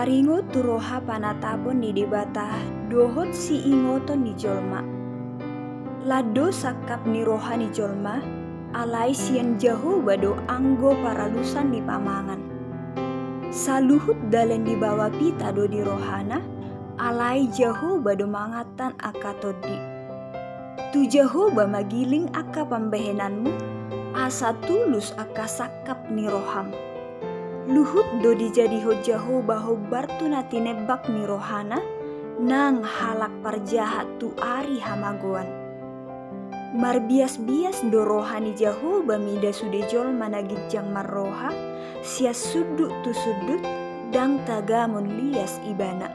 Haringo turoha panatapon ni debata dohot si ingoton ni jolma. Lado sakap ni roha ni jolma, alai sian jahu bado anggo paralusan di pamangan. Saluhut dalen di bawah pita do di rohana, alai jahu bado mangatan akatodi. Tu jahu ba magiling aka pambehenanmu, asa tulus aka sakap ni roham. Luhut do dijadi hojaho baho bartu nati nebak ni rohana, nang halak parjahat tu ari hamagoan. Marbias-bias do rohani jaho bamida sudejol managijang marroha, sia sudut tu sudut, dang tagamon lias ibana.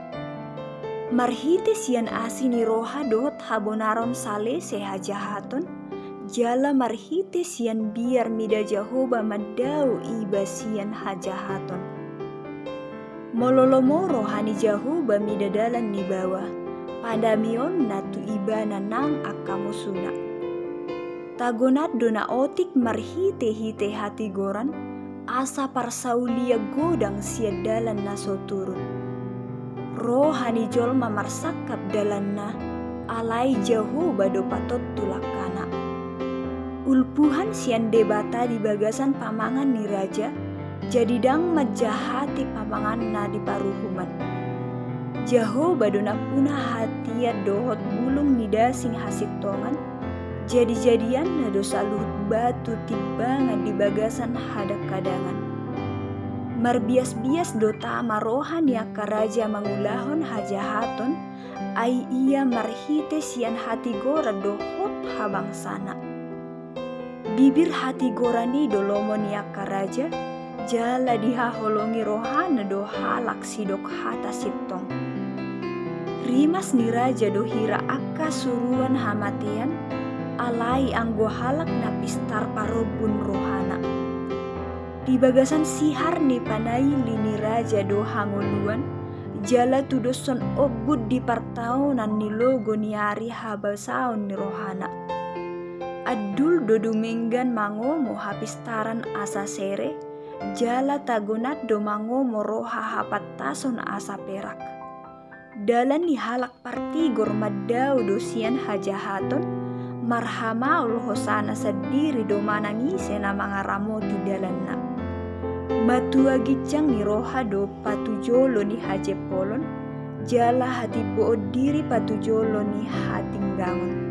Marhite sian asini roha dot habonaron sale sehajahaton, jala marhite sian biar mida jahoba madau iba sian hajahaton. Mololomo rohani jahoba mida dalan ni bawah, padamion natu ibana nang akamusuna. Tagonat dona otik marhite hite hati goran, asa parsaulia godang sia dalan naso turun. Rohani jolma marsakap dalanna, alai jahoba do patot tulakana. Ulpuhan sian debata di bagasan pamangan ni raja, jadi dang majahati pamangan na di paruhuman. Jaho badona punah hatia dohot bulung ni dasing hasik tongan, jadi-jadian na dosa luhut batu timbangan di bagasan hadap kadangan. Marbias-bias do tama rohan ya karaja mangulahon hajahaton, ai ia marhite sian hati gora dohot habang sana. Bibir hati gorani dolomon ya karaja, jala dihaholongi rohana do halak sidok hata sitong. Rimas ni raja do hira akka suruan hamatian, alai anggo halak na pistar parobun rohana. Di bagasan sihar ni panai lini raja do hangoluan, jala tu doson obud di partaunan ni logo ni ari habasaon ni rohana. Adul do dumenggan mangomo hapistaran asa sere, jala tagonat do mangomo roha hapatason asa perak. Dalan ni halak partigor madau dosian hajahaton, marhamaul hosana sadiri do manangise na mga ramoti dalanna. Matua gicang ni roha do patujolo ni hajepolon, jala hati bood diri patujolo ni hatinggangon.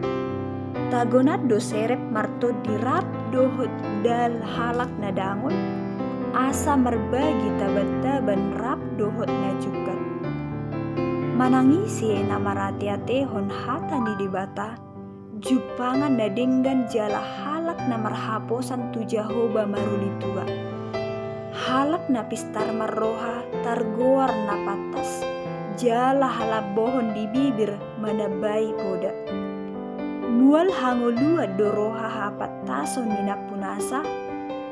Tagonat do serep marto dirap dohot dal halak na dangon, asa marbagi taban-taban rap dohot na jukat. Manangisi na marati-atehon hata ni dibata, jupangan na denggan jala halak na marhaposan tu jahoba marulitua. Halak na pistar marroha targoar na patas, jala halabohon di bibir manabai poda. Mual hangolua doroha hapat taso ni napunasa,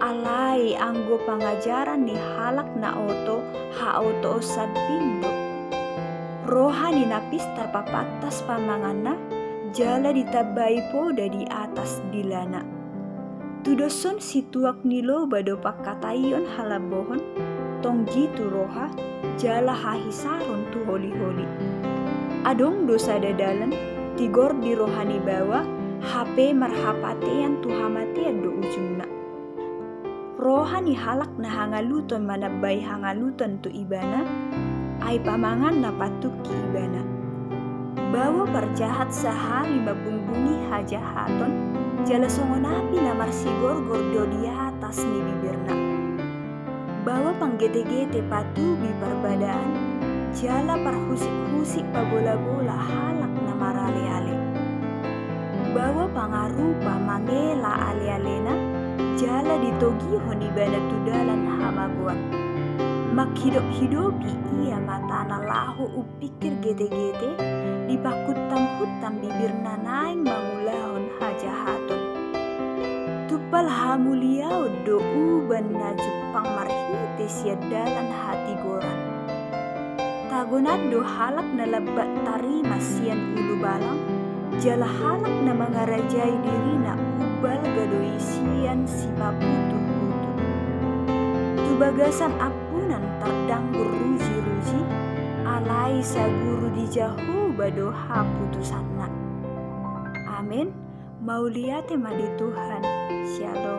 alai anggo pangajaran ni halak na oto ha oto sabindo. Roha ni napistar papatas pamangana, jala ditabai poda di atas dilana. Tudoson situak nilo bado pakatayon halabohon, tong jitu roha, jala hahisaron tu holi-holi. Adong dosa dadalan, tigor di rohani bawah, HP marhapatean tu hamatean do ujungna. Rohani halak na hangaluton manabay hangaluton tu ibana, ay pamangan na patuki ibana. Bawa parjahat sahali mabungbungi hajahaton, jala songonapi na marsigorgor do di atas ni bibirna. Bawa panggete-gete patubi perbadaan, jala parhusik-husik pabola-bola halak na marale-ale. Bawa pangarupa mangela ale-alena, jala ditogihon ibana tudalan hamaguan. Makhidop-hidopi ia matana lahu upikir gete-gete, dipakutang-hutang bibirna naing mangulahon hajahaton. Tupal hamuliau do uban na jupang marhite sia dalan hati goran. Tagonat do halak na labat tarima sian ulu balang, jala halak na mangarajai dirina ubal gadoi sian si paputu-putu. Tu bagasan apunan tardanggur ruji-ruji. puji, alai sa guru di Jehovah doha putusanna. Amin. Mau lihat tema di Tuhan. Shalom.